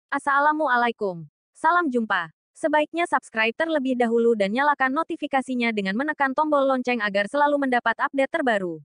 Assalamualaikum. Salam jumpa. Sebaiknya subscribe terlebih dahulu dan nyalakan notifikasinya dengan menekan tombol lonceng agar selalu mendapat update terbaru.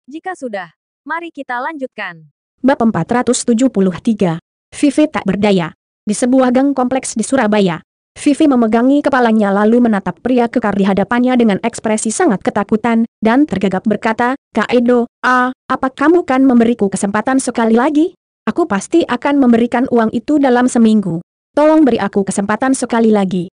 Jika sudah, mari kita lanjutkan. Bab 473. Vivi tak berdaya. Di sebuah gang kompleks di Surabaya, Vivi memegangi kepalanya lalu menatap pria kekar di hadapannya dengan ekspresi sangat ketakutan, dan tergagap berkata, "Kak Edo, apa kamu kan memberiku kesempatan sekali lagi? Aku pasti akan memberikan uang itu dalam seminggu. Tolong beri aku kesempatan sekali lagi.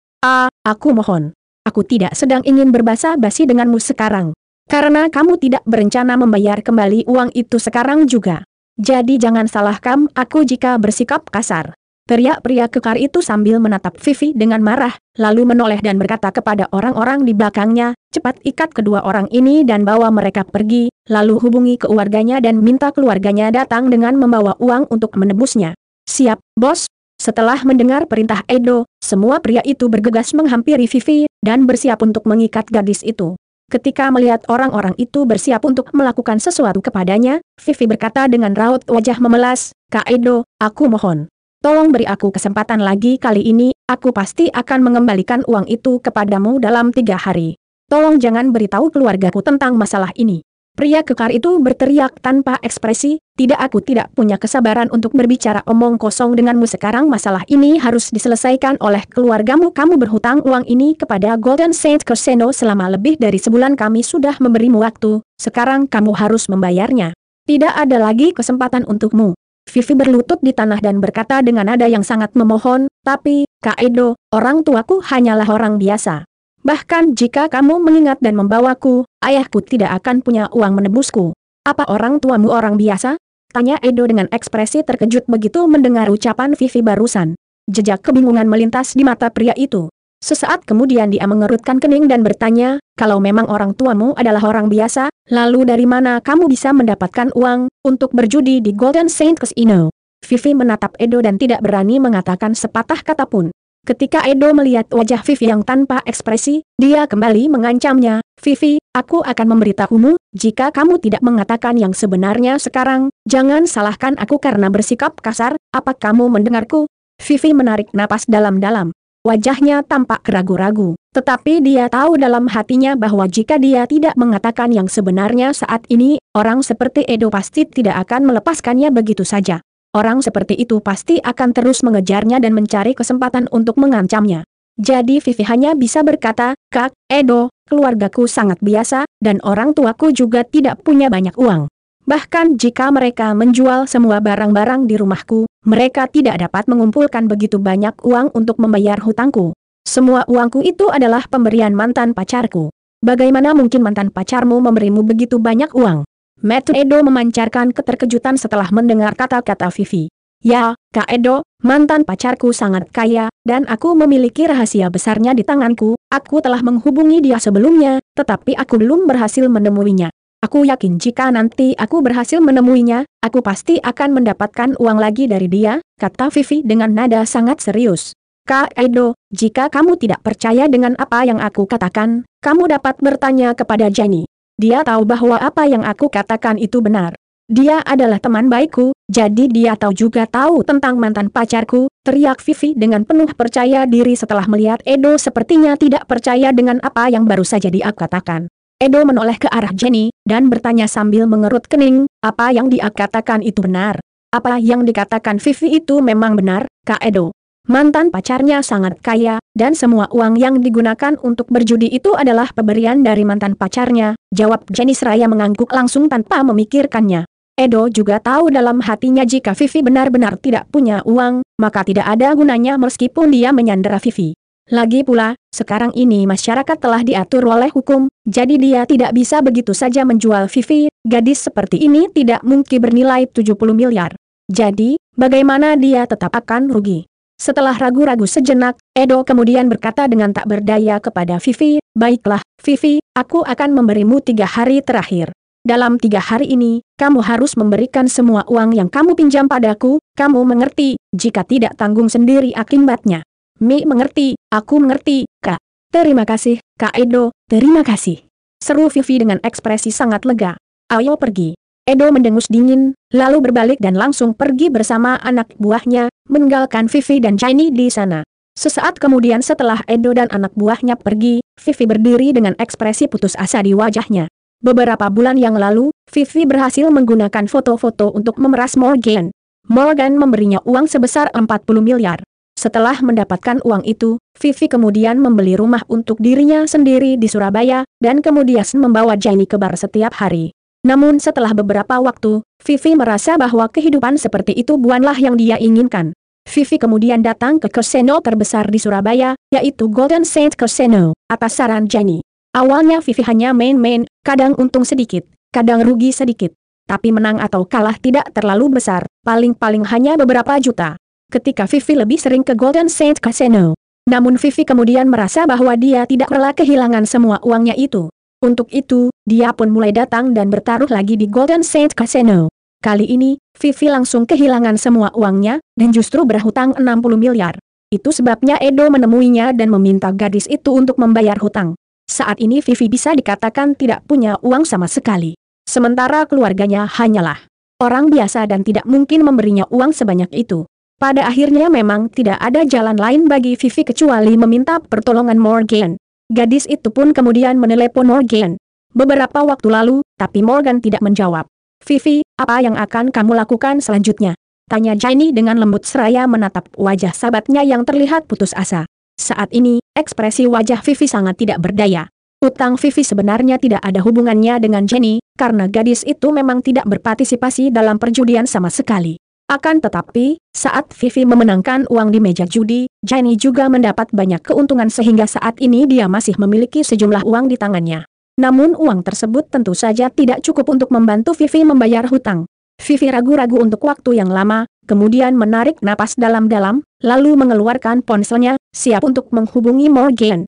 Aku mohon. Aku tidak sedang ingin berbasa-basi denganmu sekarang. Karena kamu tidak berencana membayar kembali uang itu sekarang juga. Jadi jangan salahkan aku jika bersikap kasar." Teriak pria kekar itu sambil menatap Vivi dengan marah, lalu menoleh dan berkata kepada orang-orang di belakangnya, "Cepat ikat kedua orang ini dan bawa mereka pergi, lalu hubungi keluarganya dan minta keluarganya datang dengan membawa uang untuk menebusnya." "Siap, bos." Setelah mendengar perintah Edo, semua pria itu bergegas menghampiri Vivi, dan bersiap untuk mengikat gadis itu. Ketika melihat orang-orang itu bersiap untuk melakukan sesuatu kepadanya, Vivi berkata dengan raut wajah memelas, "Kak Edo, aku mohon. Tolong beri aku kesempatan lagi kali ini, aku pasti akan mengembalikan uang itu kepadamu dalam 3 hari. Tolong jangan beritahu keluargaku tentang masalah ini." Pria kekar itu berteriak tanpa ekspresi, aku tidak punya kesabaran untuk berbicara omong kosong denganmu sekarang. Masalah ini harus diselesaikan oleh keluargamu. Kamu berhutang uang ini kepada Golden Saint Casino selama lebih dari sebulan. Kami sudah memberimu waktu, sekarang kamu harus membayarnya. Tidak ada lagi kesempatan untukmu." Vivi berlutut di tanah dan berkata dengan nada yang sangat memohon, "Tapi, Kak Edo, orang tuaku hanyalah orang biasa. Bahkan jika kamu mengingat dan membawaku, ayahku tidak akan punya uang menebusku." "Apa orang tuamu orang biasa?" tanya Edo dengan ekspresi terkejut begitu mendengar ucapan Vivi barusan. Jejak kebingungan melintas di mata pria itu. Sesaat kemudian dia mengerutkan kening dan bertanya, "Kalau memang orang tuamu adalah orang biasa, lalu dari mana kamu bisa mendapatkan uang untuk berjudi di Golden Saint Casino?" Vivi menatap Edo dan tidak berani mengatakan sepatah kata pun. Ketika Edo melihat wajah Vivi yang tanpa ekspresi, dia kembali mengancamnya, "Vivi, aku akan memberitahumu, jika kamu tidak mengatakan yang sebenarnya sekarang, jangan salahkan aku karena bersikap kasar. Apa kamu mendengarku?" Vivi menarik napas dalam-dalam. Wajahnya tampak ragu-ragu, tetapi dia tahu dalam hatinya bahwa jika dia tidak mengatakan yang sebenarnya saat ini, orang seperti Edo pasti tidak akan melepaskannya begitu saja. Orang seperti itu pasti akan terus mengejarnya dan mencari kesempatan untuk mengancamnya. Jadi Vivi hanya bisa berkata, "Kak Edo, keluargaku sangat biasa, dan orang tuaku juga tidak punya banyak uang. Bahkan jika mereka menjual semua barang-barang di rumahku, mereka tidak dapat mengumpulkan begitu banyak uang untuk membayar hutangku. Semua uangku itu adalah pemberian mantan pacarku. Bagaimana mungkin mantan pacarmu memberimu begitu banyak uang?" Mata Edo memancarkan keterkejutan setelah mendengar kata-kata Vivi. "Ya, Kak Edo, mantan pacarku sangat kaya, dan aku memiliki rahasia besarnya di tanganku. Aku telah menghubungi dia sebelumnya, tetapi aku belum berhasil menemuinya. Aku yakin jika nanti aku berhasil menemuinya, aku pasti akan mendapatkan uang lagi dari dia," kata Vivi dengan nada sangat serius. "Kak Edo, jika kamu tidak percaya dengan apa yang aku katakan, kamu dapat bertanya kepada Jenny. Dia tahu bahwa apa yang aku katakan itu benar. Dia adalah teman baikku, jadi dia juga tahu tentang mantan pacarku," teriak Vivi dengan penuh percaya diri setelah melihat Edo sepertinya tidak percaya dengan apa yang baru saja dia katakan. Edo menoleh ke arah Jenny, dan bertanya sambil mengerut kening, "Apa yang dia katakan itu benar? Apa yang dikatakan Vivi itu memang benar, Kak Edo? Mantan pacarnya sangat kaya, dan semua uang yang digunakan untuk berjudi itu adalah pemberian dari mantan pacarnya," jawab Jenny seraya mengangguk langsung tanpa memikirkannya. Edo juga tahu dalam hatinya jika Vivi benar-benar tidak punya uang, maka tidak ada gunanya meskipun dia menyandera Vivi. Lagi pula, sekarang ini masyarakat telah diatur oleh hukum, jadi dia tidak bisa begitu saja menjual Vivi. Gadis seperti ini tidak mungkin bernilai 70 miliar. Jadi, bagaimana dia tetap akan rugi? Setelah ragu-ragu sejenak, Edo kemudian berkata dengan tak berdaya kepada Vivi, "Baiklah, Vivi, aku akan memberimu 3 hari terakhir. Dalam 3 hari ini, kamu harus memberikan semua uang yang kamu pinjam padaku, kamu mengerti? Jika tidak, tanggung sendiri akibatnya." Mengerti, aku mengerti, Kak." "Terima kasih, Kak Edo, terima kasih," seru Vivi dengan ekspresi sangat lega. "Ayo pergi." Edo mendengus dingin, lalu berbalik dan langsung pergi bersama anak buahnya. meninggalkan Vivi dan Jenny di sana. Sesaat kemudian setelah Edo dan anak buahnya pergi, Vivi berdiri dengan ekspresi putus asa di wajahnya. Beberapa bulan yang lalu, Vivi berhasil menggunakan foto-foto untuk memeras Morgan. Morgan memberinya uang sebesar 40 miliar. Setelah mendapatkan uang itu, Vivi kemudian membeli rumah untuk dirinya sendiri di Surabaya, dan kemudian membawa Jenny ke bar setiap hari. Namun setelah beberapa waktu, Vivi merasa bahwa kehidupan seperti itu bukanlah yang dia inginkan. Vivi kemudian datang ke kasino terbesar di Surabaya, yaitu Golden Saint Casino, atas saran Jenny. Awalnya Vivi hanya main-main, kadang untung sedikit, kadang rugi sedikit. Tapi menang atau kalah tidak terlalu besar, paling-paling hanya beberapa juta. Ketika Vivi lebih sering ke Golden Saint Casino. Namun Vivi kemudian merasa bahwa dia tidak rela kehilangan semua uangnya itu. Untuk itu, dia pun mulai datang dan bertaruh lagi di Golden Saint Casino. Kali ini, Vivi langsung kehilangan semua uangnya, dan justru berhutang 60 miliar. Itu sebabnya Edo menemuinya dan meminta gadis itu untuk membayar hutang. Saat ini Vivi bisa dikatakan tidak punya uang sama sekali. Sementara keluarganya hanyalah orang biasa dan tidak mungkin memberinya uang sebanyak itu. Pada akhirnya memang tidak ada jalan lain bagi Vivi kecuali meminta pertolongan Morgan. Gadis itu pun kemudian menelepon Morgan beberapa waktu lalu, tapi Morgan tidak menjawab. Vivi, apa yang akan kamu lakukan selanjutnya? Tanya Jenny dengan lembut seraya menatap wajah sahabatnya yang terlihat putus asa. Saat ini, ekspresi wajah Vivi sangat tidak berdaya. Utang Vivi sebenarnya tidak ada hubungannya dengan Jenny, karena gadis itu memang tidak berpartisipasi dalam perjudian sama sekali. Akan tetapi, saat Vivi memenangkan uang di meja judi, Jenny juga mendapat banyak keuntungan sehingga saat ini dia masih memiliki sejumlah uang di tangannya. Namun uang tersebut tentu saja tidak cukup untuk membantu Vivi membayar hutang. Vivi ragu-ragu untuk waktu yang lama, kemudian menarik napas dalam-dalam, lalu mengeluarkan ponselnya, siap untuk menghubungi Morgan.